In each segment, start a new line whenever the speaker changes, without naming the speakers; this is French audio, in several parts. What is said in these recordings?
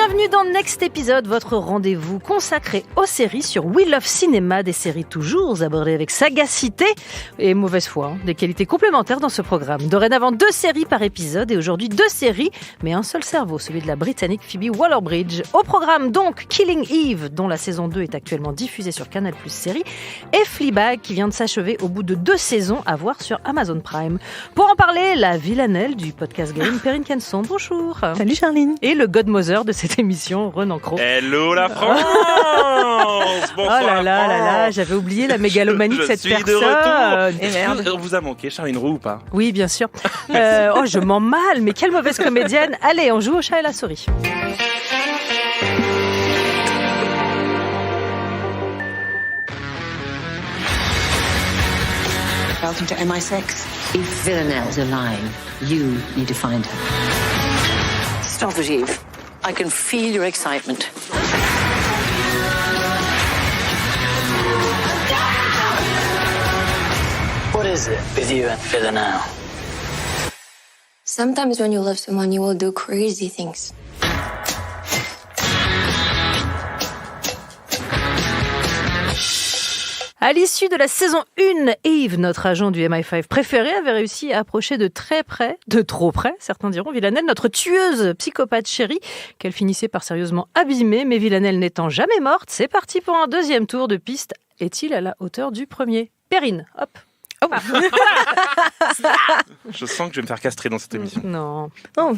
Bienvenue dans Next Episode, votre rendez-vous consacré aux séries sur We Love Cinéma, des séries toujours abordées avec sagacité et mauvaise foi, des qualités complémentaires dans ce programme. Dorénavant 2 séries par épisode et aujourd'hui 2 séries, mais un seul cerveau, celui de la Britannique Phoebe Waller-Bridge. Au programme donc Killing Eve, dont la saison 2 est actuellement diffusée sur Canal+ Série, et Fleabag qui vient de s'achever au bout de 2 saisons à voir sur Amazon Prime. Pour en parler, la villanelle du podcast game, Perrine Kenson, bonjour.
Salut Charline.
Et le godmother de cette émission, Renan Cros.
Hello la France. Bonsoir.
Oh là là là là, j'avais oublié la mégalomanie de cette personne.
Et merde. On vous a manqué Charline Roux ou pas?
Oui, bien sûr. Oh, je m'en mal, mais quelle mauvaise comédienne. Allez, on joue au chat et la souris.
Welcome to MI6. If Villanelle's alive, you need to find her. Stop it, Eve. I can feel your excitement.
What is it with you and Villanelle?
Sometimes when you love someone, you will do crazy things.
À l'issue de la saison 1, Eve, notre agent du MI5 préféré, avait réussi à approcher de très près, de trop près, certains diront, Villanelle, notre tueuse psychopathe chérie, qu'elle finissait par sérieusement abîmer, mais Villanelle n'étant jamais morte, c'est parti pour un deuxième tour de piste. Est-il à la hauteur du premier? Perrine, hop.
Oh.
Je sens que je vais me faire castrer dans cette émission.
Non.
Oh,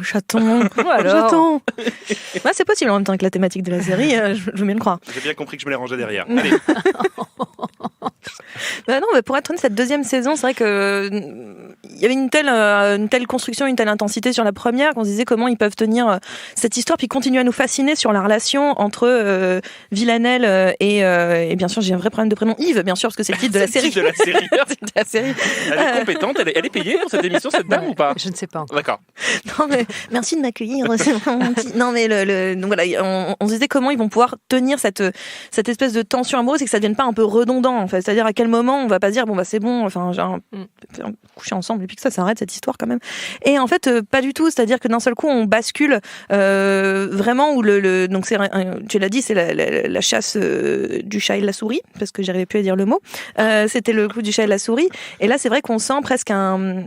chaton. Chaton. Ouais, c'est possible en même temps que la thématique de la série, je veux bien le croire.
J'ai bien compris que je me les rangeais derrière. Allez.
Non, mais pour être honnête, cette deuxième saison, c'est vrai que il y avait une telle construction, une telle intensité sur la première qu'on se disait comment ils peuvent tenir cette histoire puis continuer à nous fasciner sur la relation entre Villanelle et bien sûr j'ai un vrai problème de prénom, Yves, bien sûr, parce que c'est le titre de la série.
De la série.
De la série.
Elle est compétente, elle est payée pour cette émission, cette dame ou pas?
Je ne sais pas encore.
D'accord.
Non mais merci de m'accueillir. Non mais donc voilà, on se disait comment ils vont pouvoir tenir cette espèce de tension amoureuse et que ça devienne pas un peu redondant en fait. C'est-à-dire à quel moment on va pas dire bon bah c'est bon, enfin genre coucher ensemble et puis que ça s'arrête cette histoire quand même. Et en fait pas du tout. C'est-à-dire que d'un seul coup on bascule vraiment où donc c'est tu l'as dit, c'est la chasse du chat et de la souris parce que j'arrivais plus à dire le mot. C'était le coup du chat et de la souris. Et là, c'est vrai qu'on sent presque un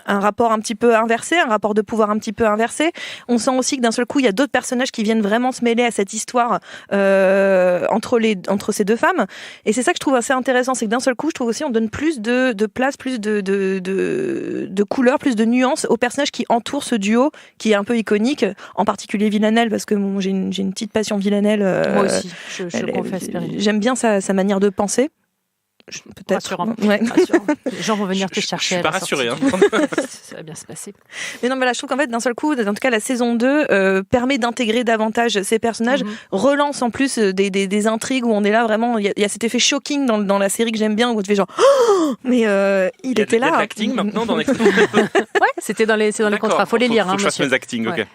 rapport un petit peu inversé, un rapport de pouvoir un petit peu inversé. On sent aussi que d'un seul coup, il y a d'autres personnages qui viennent vraiment se mêler à cette histoire entre ces deux femmes. Et c'est ça que je trouve assez intéressant, c'est que d'un seul coup, je trouve aussi on donne plus de place, plus de couleurs, plus de nuances aux personnages qui entourent ce duo qui est un peu iconique, en particulier Villanelle, parce que j'ai une petite passion Villanelle.
Moi aussi, je confesse.
J'aime bien sa manière de penser. Peut-être.
Rassurant.
Ouais.
Rassurant. Les gens vont venir te chercher.
Je suis pas rassuré.
Ça va bien se passer.
Mais non, mais là, je trouve qu'en fait, d'un seul coup, en tout cas, la saison 2 permet d'intégrer davantage ces personnages, relance en plus des intrigues où on est là vraiment. Il y a cet effet shocking dans la série que j'aime bien où tu fais genre, oh, mais il était là.
Il y a de l'acting maintenant dans les.
Ouais, c'est dans les contrats. Faut les lire.
Faut que je fasse mes acting, ok.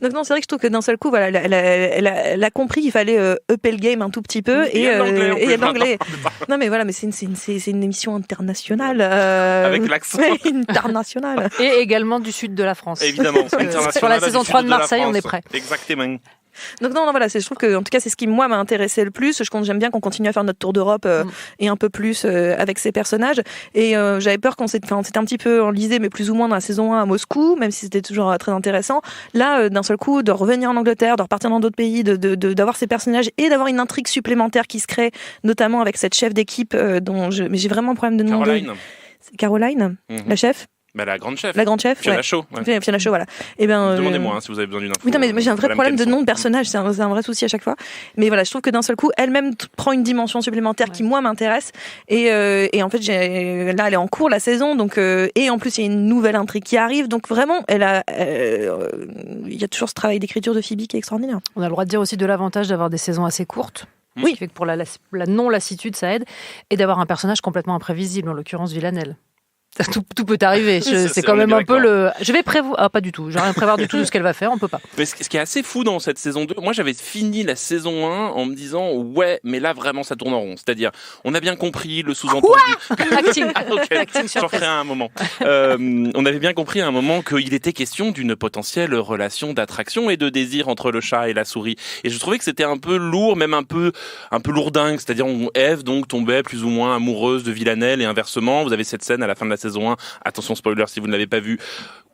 Donc non, c'est vrai que je trouve que d'un seul coup, voilà, elle a compris qu'il fallait upper le game un tout petit peu et il y a de l'anglais. Non, mais voilà, mais c'est une émission internationale.
Avec l'accent.
Internationale.
Et également du sud de la France.
Évidemment.
Pour la saison 3 de Marseille, on est prêt.
Exactement.
Donc non, voilà, je trouve que en tout cas c'est ce qui moi m'a intéressé le plus. J'aime bien qu'on continue à faire notre tour d'Europe et un peu plus avec ces personnages. Et j'avais peur c'était un petit peu enlisé, mais plus ou moins dans la saison 1 à Moscou, même si c'était toujours très intéressant. Là, d'un seul coup, de revenir en Angleterre, de repartir dans d'autres pays, d'avoir ces personnages et d'avoir une intrigue supplémentaire qui se crée, notamment avec cette chef d'équipe mais j'ai vraiment un problème de nom. Caroline, la chef.
Bah, la grande chef.
La grande chef,
Fiona Shaw.
Ouais. Fiona Shaw, voilà. Et ben,
demandez-moi si vous avez besoin d'une info.
Oui, non, mais j'ai un vrai problème de nom de personnage, c'est un vrai souci à chaque fois. Mais voilà, je trouve que d'un seul coup, elle-même prend une dimension supplémentaire qui, moi, m'intéresse. Et en fait, là, elle est en cours, la saison, donc, et en plus, il y a une nouvelle intrigue qui arrive. Donc vraiment, il y a toujours ce travail d'écriture de Phoebe qui est extraordinaire.
On a le droit de dire aussi de l'avantage d'avoir des saisons assez courtes.
Oui.
Ce qui fait que pour la non-lassitude, ça aide. Et d'avoir un personnage complètement imprévisible, en l'occurrence Villanelle. Tout peut arriver. C'est quand même un peu le. Je vais prévoir. Ah, pas du tout. Je vais rien prévoir du tout de ce qu'elle va faire. On peut pas.
Mais ce qui est assez fou dans cette saison 2, moi j'avais fini la saison 1 en me disant ouais, mais là vraiment ça tourne en rond. C'est-à-dire, on a bien compris le sous-entendu.
Acting.
Okay.
Acting
J'en ferai un moment. On avait bien compris à un moment qu'il était question d'une potentielle relation d'attraction et de désir entre le chat et la souris. Et je trouvais que c'était un peu lourd, même un peu lourdingue. C'est-à-dire, Eve donc tombait plus ou moins amoureuse de Villanelle et inversement. Vous avez cette scène à la fin de la saison 1. Attention spoiler si vous ne l'avez pas vu.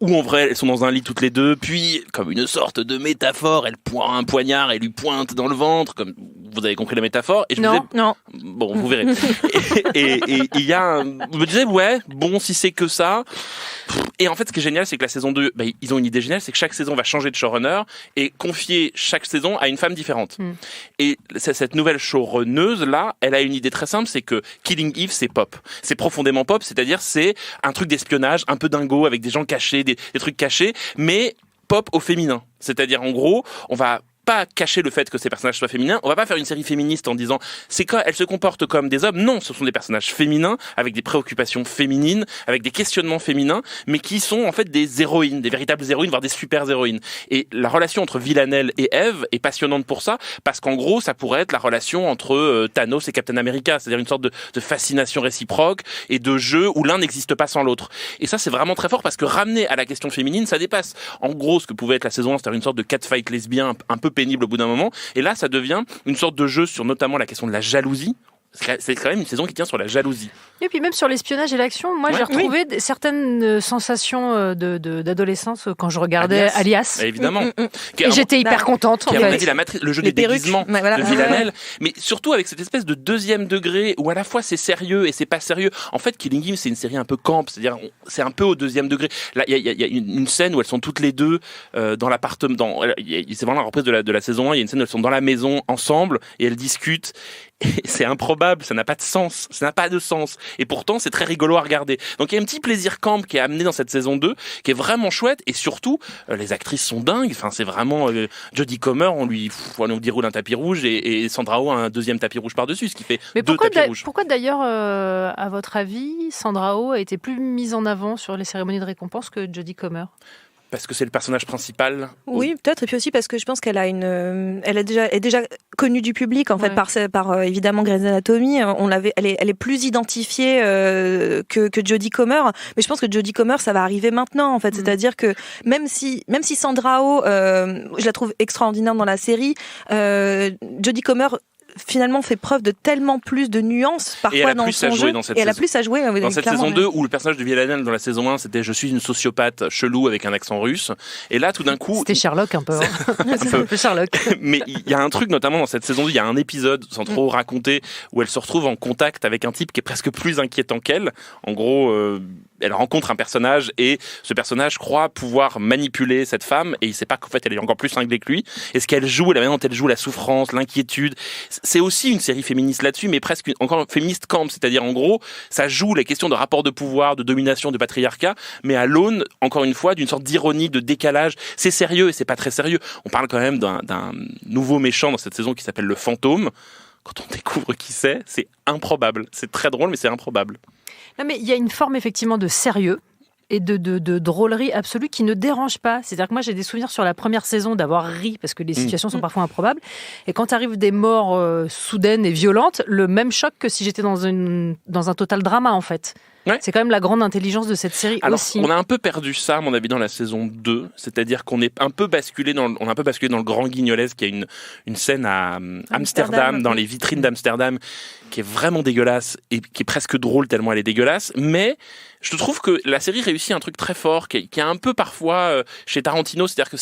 Où en vrai elles sont dans un lit toutes les deux. Puis comme une sorte de métaphore, elle pointe un poignard et lui pointe dans le ventre. Comme vous avez compris la métaphore. Et je me disais,
non.
Bon, vous verrez. et il y a je me disais ouais, bon si c'est que ça. Et en fait, ce qui est génial, c'est que la saison 2, ils ont une idée géniale, c'est que chaque saison va changer de showrunner et confier chaque saison à une femme différente. Et cette nouvelle showrunneuse là, elle a une idée très simple, c'est que Killing Eve, c'est pop. C'est profondément pop, c'est-à-dire c'est un truc d'espionnage, un peu dingo, avec des gens cachés, des trucs cachés, mais pop au féminin. C'est-à-dire, en gros, on va pas cacher le fait que ces personnages soient féminins. On va pas faire une série féministe en disant c'est quoi, elles se comportent comme des hommes. Non, ce sont des personnages féminins avec des préoccupations féminines, avec des questionnements féminins, mais qui sont en fait des héroïnes, des véritables héroïnes, voire des super héroïnes. Et la relation entre Villanelle et Eve est passionnante pour ça, parce qu'en gros, ça pourrait être la relation entre Thanos et Captain America, c'est-à-dire une sorte de fascination réciproque et de jeu où l'un n'existe pas sans l'autre. Et ça, c'est vraiment très fort parce que ramener à la question féminine, ça dépasse. En gros, ce que pouvait être la saison 1, c'est-à-dire une sorte de catfight lesbien un peu pénible au bout d'un moment, et là ça devient une sorte de jeu sur notamment la question de la jalousie. C'est quand même une saison qui tient sur la jalousie.
Et puis même sur l'espionnage et l'action, moi j'ai retrouvé certaines sensations d'adolescence quand je regardais Alias.
Évidemment.
Et j'étais hyper contente.
Qui a dit le jeu des déguisements de Villanelle, mais surtout avec cette espèce de deuxième degré où à la fois c'est sérieux et c'est pas sérieux. En fait, Killing Eve, c'est une série un peu camp, c'est-à-dire c'est un peu au deuxième degré. Là, il y a une scène où elles sont toutes les deux dans l'appartement. C'est vraiment la reprise de la saison 1. Il y a une scène où elles sont dans la maison ensemble et elles discutent. Et c'est improbable, ça n'a pas de sens, ça n'a pas de sens. Et pourtant, c'est très rigolo à regarder. Donc il y a un petit plaisir camp qui est amené dans cette saison 2, qui est vraiment chouette. Et surtout, les actrices sont dingues. Enfin, c'est vraiment Jodie Comer, on lui déroule un tapis rouge et Sandra Oh un deuxième tapis rouge par-dessus, ce qui fait deux tapis rouges.
Pourquoi d'ailleurs, à votre avis, Sandra Oh a été plus mise en avant sur les cérémonies de récompense que Jodie Comer ?
Parce que c'est le personnage principal.
Oui, peut-être. Et puis aussi parce que je pense qu'elle a elle est déjà connue du public en fait par évidemment Grey's Anatomy. Elle est plus identifiée que Jodie Comer. Mais je pense que Jodie Comer, ça va arriver maintenant en fait. C'est-à-dire que même si Sandra Oh, je la trouve extraordinaire dans la série, Jodie Comer finalement fait preuve de tellement plus de nuances parfois dans son jeu.
Et elle a plus à jouer
dans
cette saison 2 où le personnage de Villanelle dans la saison 1 c'était je suis une sociopathe chelou avec un accent russe, et là tout d'un coup
c'était Sherlock un peu. C'est un peu Sherlock.
Mais il y a un truc notamment dans cette saison 2, il y a un épisode sans trop raconter où elle se retrouve en contact avec un type qui est presque plus inquiétant qu'elle. En gros elle rencontre un personnage et ce personnage croit pouvoir manipuler cette femme et il sait pas qu'en fait elle est encore plus cinglée que lui. Et ce qu'elle joue, la manière dont elle joue la souffrance, l'inquiétude, c'est aussi une série féministe là-dessus, mais presque encore féministe camp, c'est-à-dire en gros ça joue les questions de rapport de pouvoir, de domination, de patriarcat, mais à l'aune encore une fois d'une sorte d'ironie, de décalage. C'est sérieux et c'est pas très sérieux. On parle quand même d'un nouveau méchant dans cette saison qui s'appelle le Fantôme. Quand on découvre qui c'est improbable. C'est très drôle, mais c'est improbable.
Non, mais il y a une forme effectivement de sérieux et de drôlerie absolue qui ne dérange pas. C'est-à-dire que moi, j'ai des souvenirs sur la première saison d'avoir ri parce que les situations sont parfois improbables. Et quand arrivent des morts soudaines et violentes, le même choc que si j'étais dans un total drama, en fait. Ouais. C'est quand même la grande intelligence de cette série.
Alors,
aussi.
On a un peu perdu ça, à mon avis, dans la saison 2. C'est-à-dire qu'on est un peu basculé dans le Grand Guignolesque. Il y a une scène à Amsterdam, dans les vitrines d'Amsterdam, qui est vraiment dégueulasse et qui est presque drôle tellement elle est dégueulasse. Mais je trouve que la série réussit un truc très fort, qui est un peu parfois chez Tarantino, c'est-à-dire que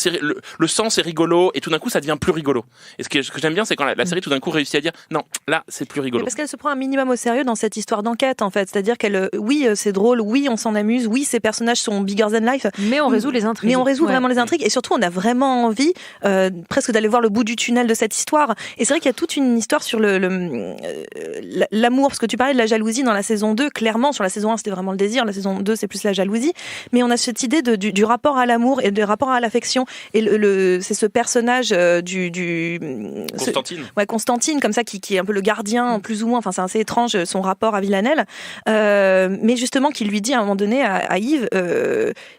le sens est rigolo et tout d'un coup ça devient plus rigolo. Et ce que j'aime bien, c'est quand la série tout d'un coup réussit à dire non, là c'est plus rigolo.
Et parce qu'elle se prend un minimum au sérieux dans cette histoire d'enquête en fait, c'est-à-dire qu'elle, oui c'est drôle, oui on s'en amuse, oui ces personnages sont bigger than life,
mais on résout les intrigues.
Mais on résout vraiment les intrigues et surtout on a vraiment envie presque d'aller voir le bout du tunnel de cette histoire. Et c'est vrai qu'il y a toute une histoire sur l'amour, parce que tu parlais de la jalousie dans la saison 2, clairement sur la saison 1 c'était vraiment le désir, la saison 2 c'est plus la jalousie, mais on a cette idée du rapport à l'amour et du rapport à l'affection, et c'est ce personnage
Constantine.
Constantine comme ça qui est un peu le gardien plus ou moins, enfin c'est assez étrange son rapport à Villanelle, mais justement qui lui dit à un moment donné à Yves,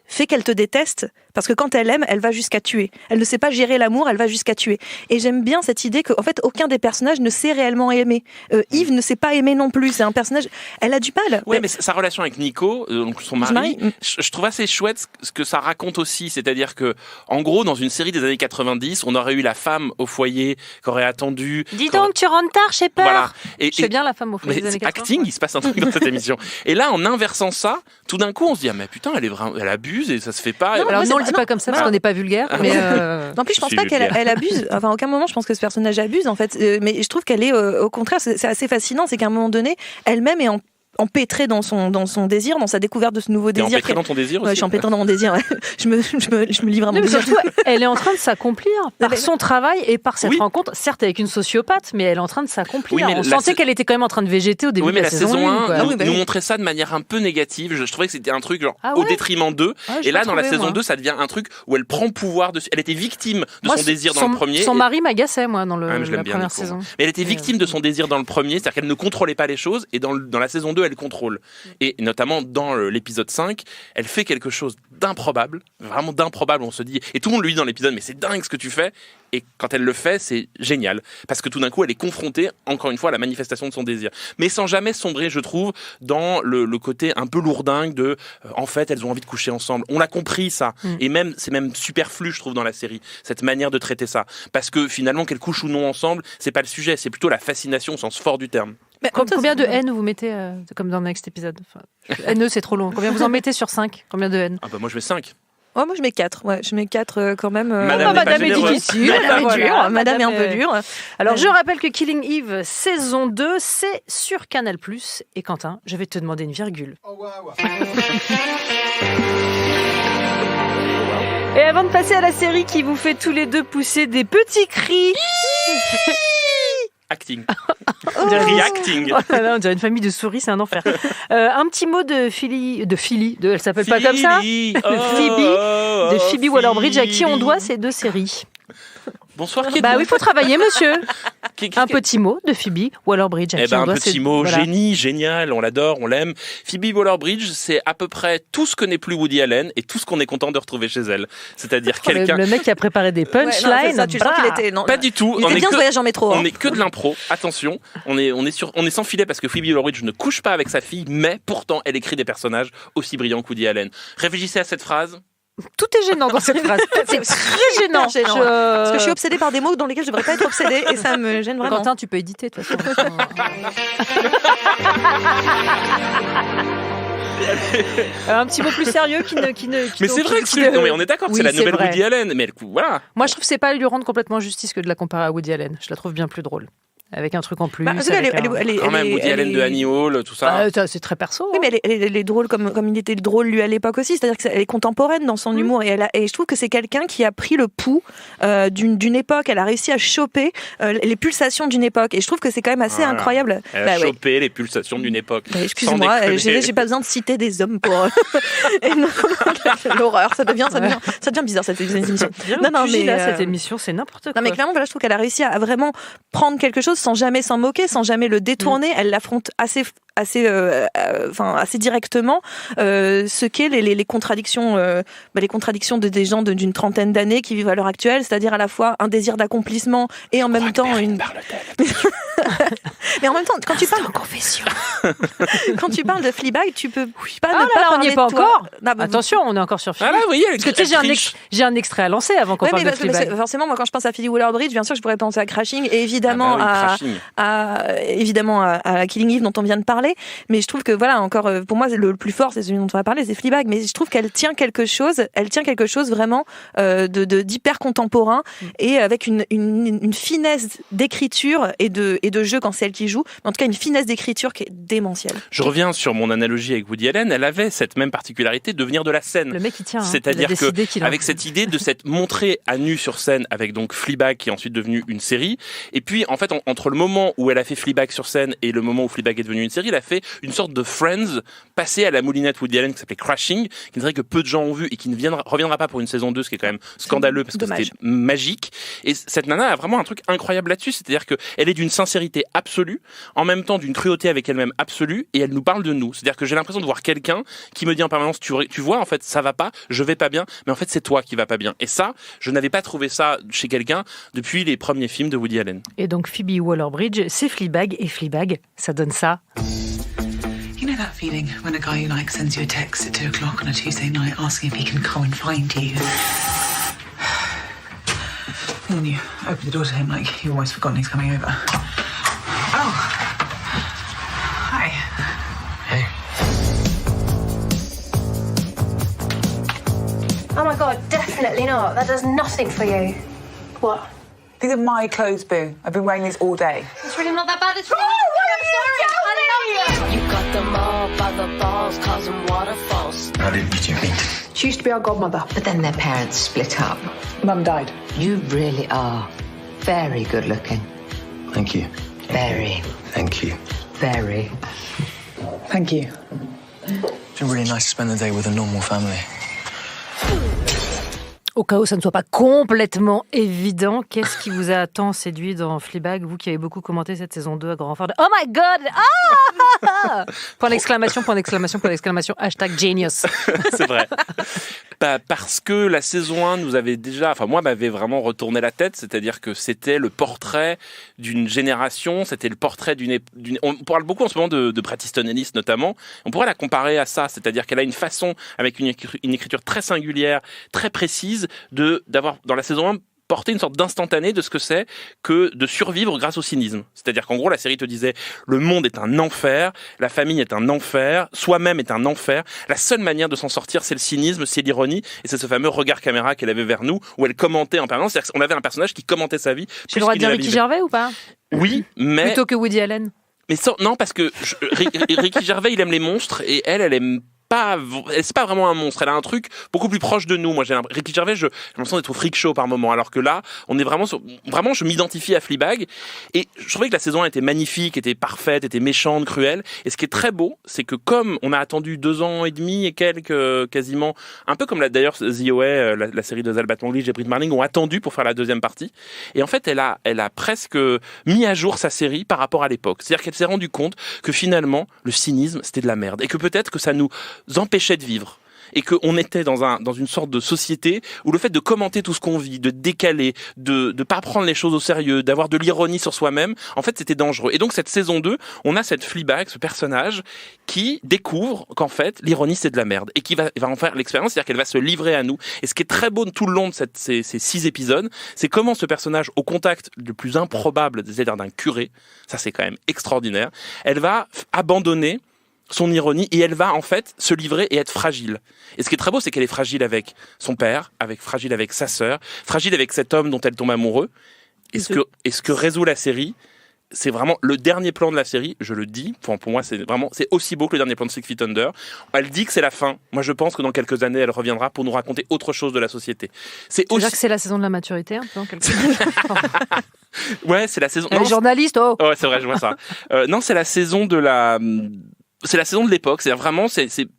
fais qu'elle te déteste, parce que quand elle aime, elle va jusqu'à tuer. Elle ne sait pas gérer l'amour, elle va jusqu'à tuer. Et j'aime bien cette idée qu'en fait, aucun des personnages ne sait réellement aimer. Yves ne sait pas aimer non plus. C'est un personnage, elle a du mal.
Ouais, mais sa relation avec Nico, donc son mari, je trouve assez chouette ce que ça raconte aussi. C'est-à-dire que, en gros, dans une série des années 90, on aurait eu la femme au foyer qui aurait attendu.
Dis donc, tu rentres tard, j'ai peur.
Voilà.
Je fais bien la femme au foyer des années 90.
Acting, il se passe un truc dans cette émission. Et là, en inversant ça, tout d'un coup, on se dit, ah, mais putain, elle abuse et ça se fait pas.
Non,
Alors, nous, on le dit pas comme ça parce qu'on n'est pas vulgaire. Mais
non plus, je pense pas qu'elle abuse. Enfin, à aucun moment, je pense que ce personnage abuse, en fait. Mais je trouve qu'elle est, au contraire, c'est assez fascinant. C'est qu'à un moment donné, elle-même est empêtrée dans son désir, dans sa découverte de ce nouveau désir.
Empêtrée dans ton désir aussi.
Ouais, je suis empêtrée dans mon désir. Ouais. je me livre à mon
mais
désir.
surtout, elle est en train de s'accomplir par son travail et par cette rencontre, certes avec une sociopathe, mais elle est en train de s'accomplir.
Oui, mais
on sentait qu'elle était quand même en train de végéter au début
oui, mais
de la saison
1
1.
nous montrait ça de manière un peu négative. Je trouvais que c'était un truc genre au détriment d'eux.
Ouais,
et là, dans la saison 2, ça devient un truc où elle prend pouvoir dessus. Elle était victime de son désir dans le premier.
Son mari m'agaçait, moi, dans
je l'aime
la
bien,
première
Nico.
saison.
Mais elle était victime de son désir dans le premier, c'est-à-dire qu'elle ne contrôlait pas les choses, et dans la saison 2, elle contrôle. Et notamment dans l'épisode 5, elle fait quelque chose d'improbable, vraiment d'improbable, on se dit, et tout le monde lui dit dans l'épisode, mais c'est dingue ce que tu fais, et quand elle le fait, c'est génial, parce que tout d'un coup, elle est confrontée, encore une fois, à la manifestation de son désir. Mais sans jamais sombrer, je trouve, dans le côté un peu lourdingue de, en fait, elles ont envie de coucher ensemble. On l'a compris, ça. Et même, c'est même superflu, je trouve, dans la série, cette manière de traiter ça. Parce que finalement, qu'elles couchent ou non ensemble, c'est pas le sujet, c'est plutôt la fascination au sens fort du terme.
Mais
combien de haine vous mettez, comme dans le next épisode haineux, c'est trop long. Combien vous en mettez sur 5 ? Combien de haine ?
Ah bah moi, je mets 5.
Oh, moi je mets 4. Ouais, je mets 4 quand même.
Madame est difficile.
Madame est dure. Madame est un peu dure.
Alors je rappelle que Killing Eve saison 2, c'est sur Canal+. Et Quentin, je vais te demander une virgule. Et avant de passer à la série qui vous fait tous les deux pousser des petits cris.
Acting. Reacting.
Oh là là, on dirait une famille de souris, c'est un enfer. Un petit mot de Philly, elle s'appelle pas comme ça. De Phoebe Waller-Bridge, à qui on doit ces deux séries.
Bonsoir.
Bah oui, il faut travailler, monsieur. Un petit mot de Phoebe Waller-Bridge.
Un petit mot, génie, génial, on l'adore, on l'aime. Phoebe Waller-Bridge, c'est à peu près tout ce que n'est plus Woody Allen et tout ce qu'on est content de retrouver chez elle. C'est-à-dire quelqu'un.
Le mec qui a préparé des punchlines.
Ça, tu sens qu'il était. Non,
pas du tout.
Il était bien ce voyage en métro.
On est que de l'impro. Attention, on est sans filet parce que Phoebe Waller-Bridge ne couche pas avec sa fille, mais pourtant elle écrit des personnages aussi brillants que Woody Allen. Réfléchissez à cette phrase.
Tout est gênant dans cette phrase. C'est très gênant.
Parce que je suis obsédée par des mots dans lesquels je devrais pas être obsédée et ça me gêne vraiment.
Quentin, tu peux éditer de toute façon. Un petit mot plus sérieux qui ne.
Mais c'est vrai que non, mais on est d'accord, c'est la nouvelle Woody Allen. Mais voilà.
Moi, je trouve que c'est pas lui rendre complètement justice que de la comparer à Woody Allen. Je la trouve bien plus drôle. Avec un truc en plus.
Quand même, Woody Allen de Annie Hall, tout ça.
C'est très perso.
Oui, mais elle est drôle comme il était drôle lui à l'époque aussi. C'est-à-dire qu'elle est contemporaine dans son humour. Et je trouve que c'est quelqu'un qui a pris le pouls d'une époque. Elle a réussi à choper les pulsations d'une époque. Et je trouve que c'est quand même assez incroyable.
Elle a chopé les pulsations d'une époque.
Excuse-moi, j'ai pas besoin de citer des hommes pour. L'horreur, ça devient bizarre cette émission.
Non, mais cette émission, c'est n'importe quoi.
Non, mais clairement, je trouve qu'elle a réussi à vraiment prendre quelque chose sans jamais s'en moquer, sans jamais le détourner. Elle l'affronte assez directement ce qu'est les contradictions des gens d'une trentaine d'années qui vivent à l'heure actuelle, c'est-à-dire à la fois un désir d'accomplissement et en même temps une mais en même temps quand tu parles
confession
quand tu parles de Fleabag, tu peux pas ne pas
on
parler
n'y est pas
de toi.
encore. Attention, on est encore sur Fleabag.
Ah là, oui,
parce que tu sais, j'ai un extrait à lancer avant qu'on parle de Fleabag.
Forcément, moi quand je pense à Phoebe Waller-Bridge, bien sûr je pourrais penser à Crashing et évidemment à Killing Eve dont on vient de parler. Mais je trouve que voilà, encore pour moi le plus fort c'est celui dont on va parler, c'est Fleabag. Mais je trouve qu'elle tient quelque chose vraiment d'hyper contemporain et avec une finesse d'écriture et de jeu quand c'est elle qui joue. Mais en tout cas une finesse d'écriture qui est démentielle.
Je reviens sur mon analogie avec Woody Allen. Elle avait cette même particularité de venir de la scène.
Le mec il tient.
C'est-à-dire que avec cette idée de s'être montrée à nu sur scène avec donc Fleabag qui est ensuite devenue une série. Et puis en fait entre le moment où elle a fait Fleabag sur scène et le moment où Fleabag est devenue une série, elle a fait une sorte de Friends passé à la moulinette Woody Allen qui s'appelait Crashing, qui est une série que peu de gens ont vu et qui ne reviendra pas pour une saison 2, ce qui est quand même scandaleux parce que c'était magique. Et cette nana a vraiment un truc incroyable là-dessus, c'est-à-dire qu'elle est d'une sincérité absolue, en même temps d'une cruauté avec elle-même absolue, et elle nous parle de nous. C'est-à-dire que j'ai l'impression de voir quelqu'un qui me dit en permanence, tu vois, en fait, ça va pas, je vais pas bien, mais en fait, c'est toi qui va pas bien. Et ça, je n'avais pas trouvé ça chez quelqu'un depuis les premiers films de Woody Allen.
Et donc Phoebe Waller-Bridge, c'est Fleabag, et Fleabag, ça donne ça.
You know that feeling when a guy you like sends you a text at 2 o'clock on a Tuesday night asking if he can come and find you? And then you open the door to him like you've almost forgotten he's coming over. Oh. Hi.
Hey.
Oh my god, definitely not. That does nothing for you. What?
These are my clothes, Boo. I've been wearing these all day.
It's really not that bad at all.
You got them all by the balls, causing waterfalls.
How did you meet?
She used to be our godmother, but then their parents split up.
Mum died.
You really are very good looking.
Thank you.
Very,
Thank you.
very.
Thank you.
It's been really nice to spend the day with a normal family.
Au cas où ça ne soit pas complètement évident, qu'est-ce qui vous a tant séduit dans Fleabag, vous qui avez beaucoup commenté cette saison 2 à grand renfort de Oh my God! Ah! Point d'exclamation, point d'exclamation, point d'exclamation, hashtag genius.
C'est vrai. Parce que la saison 1 nous avait déjà, enfin moi m'avait vraiment retourné la tête, c'est-à-dire que c'était le portrait d'une génération, c'était le portrait d'une on parle beaucoup en ce moment de Bret Easton Ellis notamment, on pourrait la comparer à ça, c'est-à-dire qu'elle a une façon, avec une écriture très singulière, très précise, d'avoir dans la saison 1 porter une sorte d'instantané de ce que c'est que de survivre grâce au cynisme. C'est-à-dire qu'en gros, la série te disait le monde est un enfer, la famille est un enfer, soi-même est un enfer. La seule manière de s'en sortir, c'est le cynisme, c'est l'ironie, et c'est ce fameux regard caméra qu'elle avait vers nous, où elle commentait en permanence. C'est-à-dire qu'on avait un personnage qui commentait sa vie.
J'ai le droit de dire Ricky Gervais ou pas?
Oui, mais...
Plutôt que Woody Allen? Mais
non, parce que Ricky Gervais, il aime les monstres, et elle aime c'est pas vraiment un monstre, elle a un truc beaucoup plus proche de nous. Moi, Ricky Gervais, j'ai l'impression d'être au freak show par moment, alors que là, on est vraiment je m'identifie à Fleabag, et je trouvais que la saison 1 était magnifique, était parfaite, était méchante, cruelle, et ce qui est très beau, c'est que comme on a attendu 2 ans et demi et quelques, quasiment, un peu comme d'ailleurs The OA, la série de Zalbat Manglis et Brit Marling ont attendu pour faire la deuxième partie, et en fait, elle a presque mis à jour sa série par rapport à l'époque. C'est-à-dire qu'elle s'est rendue compte que finalement, le cynisme, c'était de la merde, et que peut-être que ça nous empêchait de vivre, et qu'on était dans une sorte de société où le fait de commenter tout ce qu'on vit, de décaler, de pas prendre les choses au sérieux, d'avoir de l'ironie sur soi-même, en fait c'était dangereux. Et donc cette saison 2, on a cette Fleabag, ce personnage qui découvre qu'en fait l'ironie c'est de la merde, et qui va en faire l'expérience, c'est-à-dire qu'elle va se livrer à nous. Et ce qui est très beau tout le long de ces 6 épisodes, c'est comment ce personnage, au contact le plus improbable, c'est-à-dire d'un curé, ça c'est quand même extraordinaire, elle va abandonner son ironie, et elle va en fait se livrer et être fragile. Et ce qui est très beau, c'est qu'elle est fragile avec son père, fragile avec sa sœur, fragile avec cet homme dont elle tombe amoureux. Et ce que résout la série, c'est vraiment le dernier plan de la série, je le dis, pour moi c'est aussi beau que le dernier plan de Six Feet Under. Elle dit que c'est la fin. Moi je pense que dans quelques années elle reviendra pour nous raconter autre chose de la société. C'est aussi...
que c'est la saison de la maturité un peu en quelque sorte.
Ouais, c'est la saison...
Les journalistes, oh
ouais, c'est vrai, je vois ça. Non, c'est la saison de la... C'est la saison de l'époque, c'est-à-dire vraiment,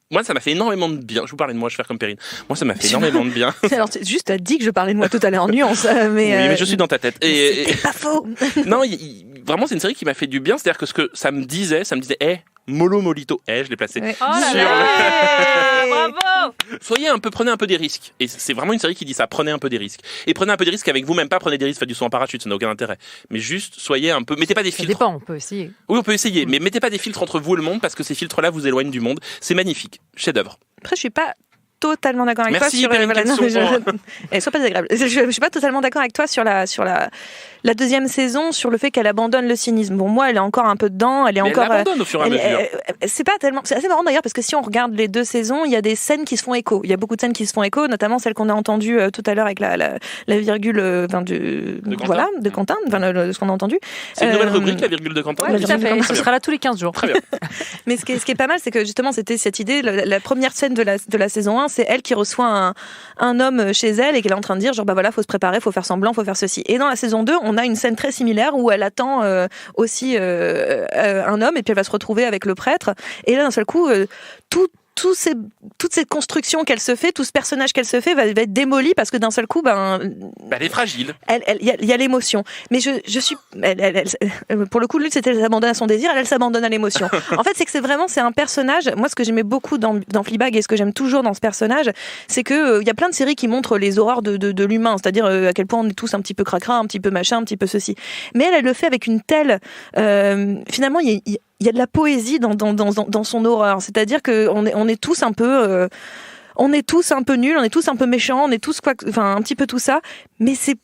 moi ça m'a fait énormément de bien. Je vous parlais de moi, je vais faire comme Perrine. Moi ça m'a fait énormément de bien.
Alors juste t'as dit que je parlais de moi tout à l'heure en nuance, mais
oui, mais je suis dans ta tête.
C'est pas faux.
Non, vraiment c'est une série qui m'a fait du bien, c'est-à-dire que ce que ça me disait, Molo Molito, je l'ai placé.
Ouais. Oh là là, bravo.
Prenez un peu des risques. Et c'est vraiment une série qui dit ça, prenez un peu des risques. Et prenez un peu des risques avec vous-même, pas prenez des risques, faites du saut en parachute, ça n'a aucun intérêt. Mais juste, mettez pas des filtres.
Ça dépend, on peut essayer.
Oui, on peut essayer, mais mettez pas des filtres entre vous et le monde, parce que ces filtres-là vous éloignent du monde. C'est magnifique. Chef-d'œuvre.
Après, je suis pas totalement d'accord avec
Merci,
toi sur
elle
soit pas désagréable. Je suis pas totalement d'accord avec toi sur la deuxième saison, sur le fait qu'elle abandonne le cynisme. Bon, moi, elle est encore un peu dedans, elle
abandonne au fur et à mesure.
C'est assez marrant d'ailleurs, parce que si on regarde les 2 saisons, il y a des scènes qui se font écho. Il y a beaucoup de scènes qui se font écho, notamment celle qu'on a entendue tout à l'heure avec la virgule de Quentin, ce qu'on a entendu.
C'est une nouvelle rubrique, la virgule de Quentin.
Ouais, tout à fait. Ce sera là tous les 15 jours.
Très bien.
Mais ce qui est pas mal, c'est que justement, c'était cette idée, la première scène de la saison 1, c'est elle qui reçoit un homme chez elle et qu'elle est en train de dire genre bah voilà, faut se préparer, faut faire semblant, faut faire ceci. Et dans la saison 2, on a une scène très similaire où elle attend aussi un homme et puis elle va se retrouver avec le prêtre. Et là d'un seul coup, toute cette construction qu'elle se fait, tout ce personnage qu'elle se fait va être démoli parce que d'un seul coup,
elle est fragile.
Il y a l'émotion. Mais je suis, pour le coup, lui, c'était elle s'abandonne à son désir, elle s'abandonne à l'émotion. En fait, c'est un personnage. Moi, ce que j'aimais beaucoup dans Fleabag et ce que j'aime toujours dans ce personnage, c'est que il y a plein de séries qui montrent les horreurs de l'humain, c'est-à-dire à quel point on est tous un petit peu cracra, un petit peu machin, un petit peu ceci. Mais elle le fait avec une telle, finalement, il y a de la poésie dans son horreur. C'est-à-dire que on est tous un peu nuls, on est tous un peu méchants, on est tous un petit peu tout ça, mais c'est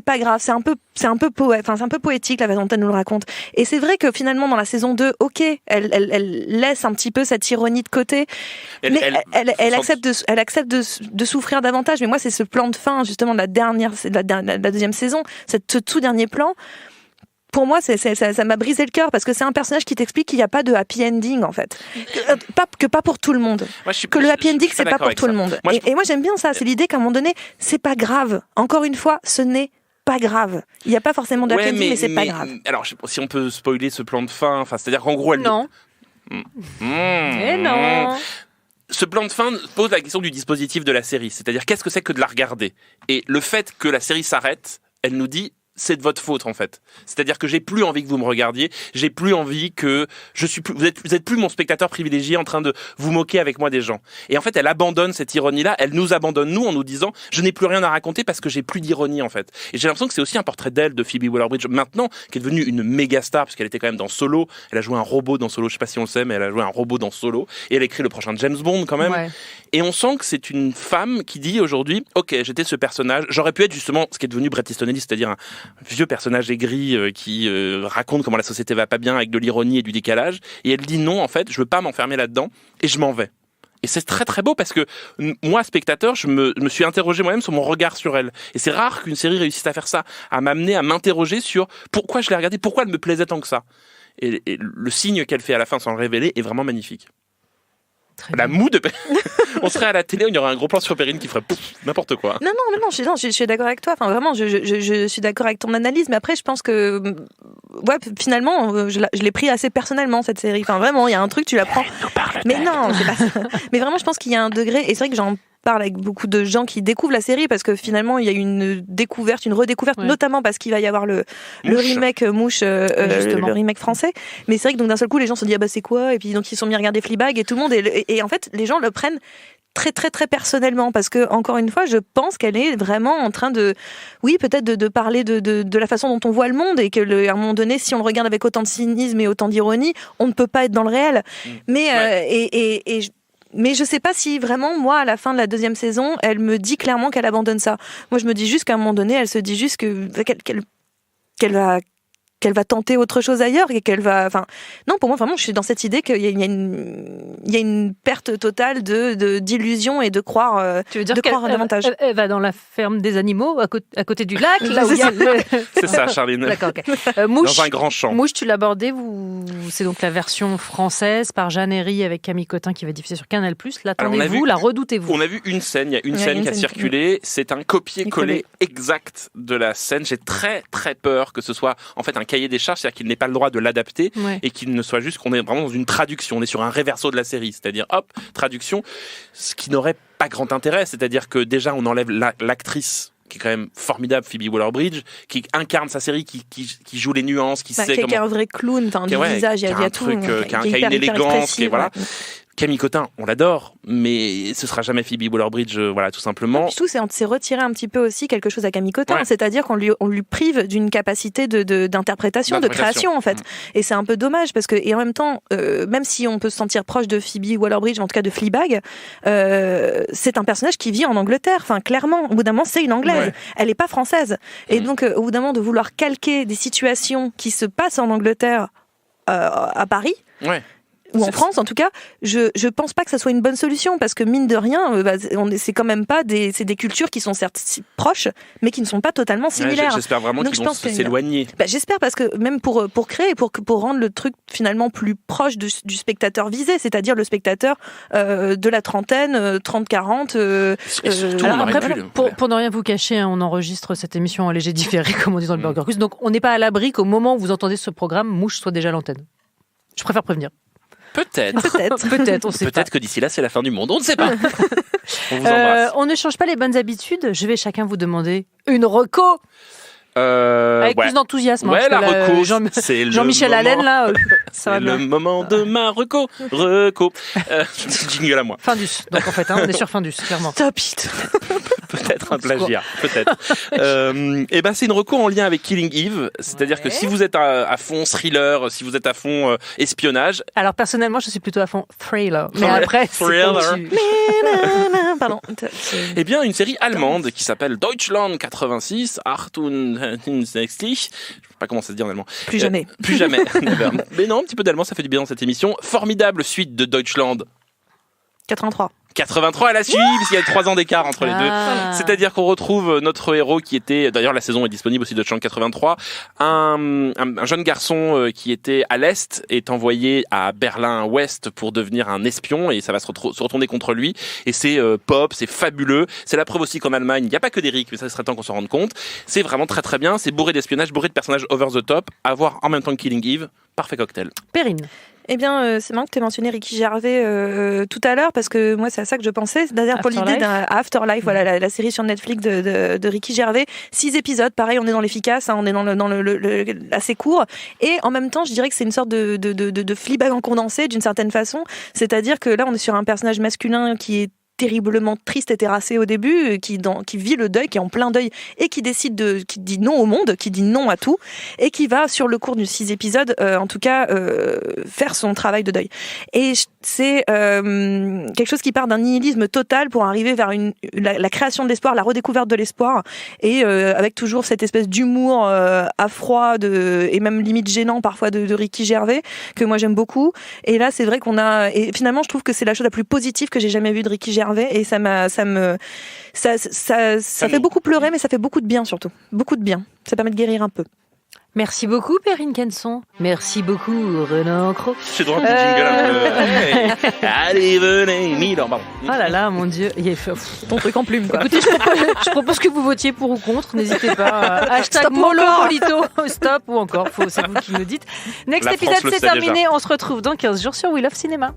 pas grave, c'est un peu poétique la façon dont elle nous le raconte. Et c'est vrai que finalement dans la saison 2, OK, elle laisse un petit peu cette ironie de côté, mais elle accepte de souffrir davantage. Mais moi c'est ce plan de fin justement de la deuxième saison, ce tout dernier plan. Pour moi, ça m'a brisé le cœur parce que c'est un personnage qui t'explique qu'il n'y a pas de happy ending en fait, pas pour tout le monde. Que le happy ending c'est pas pour tout le monde. Et moi j'aime bien ça, c'est l'idée qu'à un moment donné, c'est pas grave. Encore une fois, ce n'est pas grave. Il n'y a pas forcément de happy ending, mais c'est pas grave.
Alors, si on peut spoiler ce plan de fin, c'est-à-dire qu'en gros, elle
non. Et non.
Ce plan de fin pose la question du dispositif de la série, c'est-à-dire qu'est-ce que c'est que de la regarder. Et le fait que la série s'arrête, elle nous dit c'est de votre faute en fait. C'est-à-dire que j'ai plus envie que vous me regardiez, j'ai plus envie que vous êtes plus mon spectateur privilégié en train de vous moquer avec moi des gens. Et en fait, elle abandonne cette ironie-là, elle nous abandonne nous en nous disant je n'ai plus rien à raconter parce que j'ai plus d'ironie en fait. Et j'ai l'impression que c'est aussi un portrait d'elle, de Phoebe Waller-Bridge maintenant, qui est devenue une méga star parce qu'elle était quand même dans Solo. Elle a joué un robot dans Solo, je sais pas si on le sait, mais elle a joué un robot dans Solo et elle écrit le prochain James Bond quand même. Ouais. Et on sent que c'est une femme qui dit aujourd'hui OK, j'étais ce personnage, j'aurais pu être justement ce qui est devenu Bret Easton Ellis, c'est-à-dire un vieux personnage aigri qui raconte comment la société va pas bien avec de l'ironie et du décalage. Et elle dit non, en fait, je veux pas m'enfermer là-dedans et je m'en vais. Et c'est très très beau parce que moi, spectateur, je me suis interrogé moi-même sur mon regard sur elle. Et c'est rare qu'une série réussisse à faire ça, à m'amener à m'interroger sur pourquoi je l'ai regardée, pourquoi elle me plaisait tant que ça. Et le signe qu'elle fait à la fin sans le révéler est vraiment magnifique. La moue de on serait à la télé, il y aurait un gros plan sur Perrine qui ferait n'importe quoi.
Non, je suis d'accord avec toi. Enfin, vraiment, je suis d'accord avec ton analyse. Mais après, je pense que, ouais, finalement, je l'ai pris assez personnellement cette série. Enfin, vraiment, il y a un truc, tu la prends. Mais non, c'est pas ça. Mais vraiment, je pense qu'il y a un degré. Et c'est vrai que j'en parle avec beaucoup de gens qui découvrent la série parce que finalement, il y a une redécouverte, notamment parce qu'il va y avoir le remake Mouche, le remake français. Mais c'est vrai que donc d'un seul coup, les gens se disent ah bah c'est quoi ? Et puis donc ils sont mis à regarder Fleabag et tout le monde et en fait, les gens le prennent très très très personnellement parce que encore une fois je pense qu'elle est vraiment en train de peut-être de parler de la façon dont on voit le monde et que à un moment donné si on le regarde avec autant de cynisme et autant d'ironie on ne peut pas être dans le réel mais je sais pas si vraiment, moi, à la fin de la deuxième saison, elle me dit clairement qu'elle abandonne ça. Moi, je me dis juste qu'à un moment donné, elle se dit juste qu'elle va tenter autre chose ailleurs et qu'elle va. Enfin, non, pour moi, vraiment, je suis dans cette idée qu'il y a une perte totale d'illusion et de croire.
Tu veux dire
davantage.
Elle va dans la ferme des animaux à côté du lac, là où il y a.
C'est ça, Charline.
D'accord, ok. Mouche,
dans un grand champ.
Mouche, tu l'abordais. C'est donc la version française par Jeanne Herry avec Camille Cotin qui va diffuser sur Canal+. L'attendez-vous, la redoutez-vous.
On a vu une scène. Il y a une scène qui a circulé. C'est un copier-coller exact de la scène. J'ai très très peur que ce soit en fait un cahier des charges, c'est-à-dire qu'il n'ait pas le droit de l'adapter et qu'il ne soit juste qu'on est vraiment dans une traduction, on est sur un réverso de la série, c'est-à-dire hop, traduction, ce qui n'aurait pas grand intérêt, c'est-à-dire que déjà on enlève l'actrice qui est quand même formidable, Phoebe Waller-Bridge, qui incarne sa série, qui joue les nuances, qui sait comment...
Qui est un vrai clown, enfin du visage, il y a tout.
Qui a une élégance, voilà. Camille Cotin, on l'adore, mais ce sera jamais Phoebe Waller-Bridge, voilà, tout simplement.
Tout c'est retirer un petit peu aussi quelque chose à Camille Cotin, c'est-à-dire qu'on lui prive d'une capacité d'interprétation, de création en fait. Et c'est un peu dommage parce que et en même temps, même si on peut se sentir proche de Phoebe Waller-Bridge, en tout cas de Fleabag, c'est un personnage qui vit en Angleterre. Enfin, clairement, au bout d'un moment, c'est une Anglaise. Elle est pas française. Et donc, au bout d'un moment, de vouloir calquer des situations qui se passent en Angleterre à Paris. ou en France en tout cas, je pense pas que ça soit une bonne solution parce que mine de rien, c'est quand même pas c'est des cultures qui sont certes si proches, mais qui ne sont pas totalement similaires.
J'espère vraiment qu'ils vont s'éloigner.
J'espère parce que même pour créer, pour rendre le truc finalement plus proche du spectateur visé, c'est-à-dire le spectateur de la trentaine, 30-40.
Pour ne rien vous cacher, on enregistre cette émission en léger différé, comme on dit dans le Burger Quiz, donc on n'est pas à l'abri qu'au moment où vous entendez ce programme, Mouche soit déjà à l'antenne. Je préfère prévenir.
Peut-être,
on sait pas.
Peut-être que d'ici là, c'est la fin du monde. On ne sait pas. On vous embrasse.
On ne change pas les bonnes habitudes. Je vais chacun vous demander une reco. Avec plus d'enthousiasme.
Ouais, la reco.
Jean-Michel Allen, là, ça va bien.
C'est le moment de ma reco. Jingle à moi.
Findus. Donc en fait, on est sur Findus, clairement.
Top it.
Peut-être un plagiat, peut-être. Et ben c'est une reco en lien avec Killing Eve, c'est-à-dire que si vous êtes à fond thriller, si vous êtes à fond espionnage.
Alors personnellement, je suis plutôt à fond thriller. Mais après,
thriller.
Pardon.
Eh bien, une série allemande qui s'appelle Deutschland 86, Achtung 60. Je sais pas comment ça se dit en allemand.
Plus jamais.
Plus jamais. Mais non, un petit peu d'allemand, ça fait du bien dans cette émission. Formidable suite de Deutschland. 83, elle a suivi, parce qu'il y a 3 ans d'écart entre les deux. C'est-à-dire qu'on retrouve notre héros qui était, d'ailleurs la saison est disponible aussi de Deutschland 83, un jeune garçon qui était à l'Est est envoyé à Berlin-Ouest pour devenir un espion et ça va se retourner contre lui. Et c'est pop, c'est fabuleux. C'est la preuve aussi qu'en Allemagne, il n'y a pas que d'Eric, mais ça serait temps qu'on s'en rende compte. C'est vraiment très très bien, c'est bourré d'espionnage, bourré de personnages over the top, à voir en même temps que Killing Eve, parfait cocktail.
Perrine.
Eh bien, c'est marrant que tu aies mentionné Ricky Gervais tout à l'heure, parce que moi, c'est à ça que je pensais. C'est-à-dire pour l'idée d'un Afterlife, voilà, la série sur Netflix de Ricky Gervais. 6 épisodes, pareil, on est dans l'efficace, on est dans le assez court. Et en même temps, je dirais que c'est une sorte de Fleabag en condensé, d'une certaine façon. C'est-à-dire que là, on est sur un personnage masculin qui est terriblement triste et terrassé au début, qui vit le deuil, qui est en plein deuil et qui dit non au monde, qui dit non à tout et qui va sur le cours de 6 épisodes en tout cas faire son travail de deuil. Et c'est quelque chose qui part d'un nihilisme total pour arriver vers la création de l'espoir, la redécouverte de l'espoir et avec toujours cette espèce d'humour à froid et même limite gênant parfois de Ricky Gervais que moi j'aime beaucoup. Et là c'est vrai et finalement je trouve que c'est la chose la plus positive que j'ai jamais vue de Ricky Gervais et ça fait beaucoup pleurer, mais ça fait beaucoup de bien surtout. Beaucoup de bien. Ça permet de guérir un peu.
Merci beaucoup, Perrine Kenson. Merci beaucoup, Renan Cro.
C'est drôle, le jingle un peu. Allez, venez, Milan.
Oh là là, mon Dieu.
Ton truc en plume, quoi.
Écoutez, je propose que vous votiez pour ou contre. N'hésitez pas. Hashtag Molo Polito. Stop ou encore. C'est vous qui me dites. Next épisode, c'est terminé. On se retrouve dans 15 jours sur We Love Cinéma.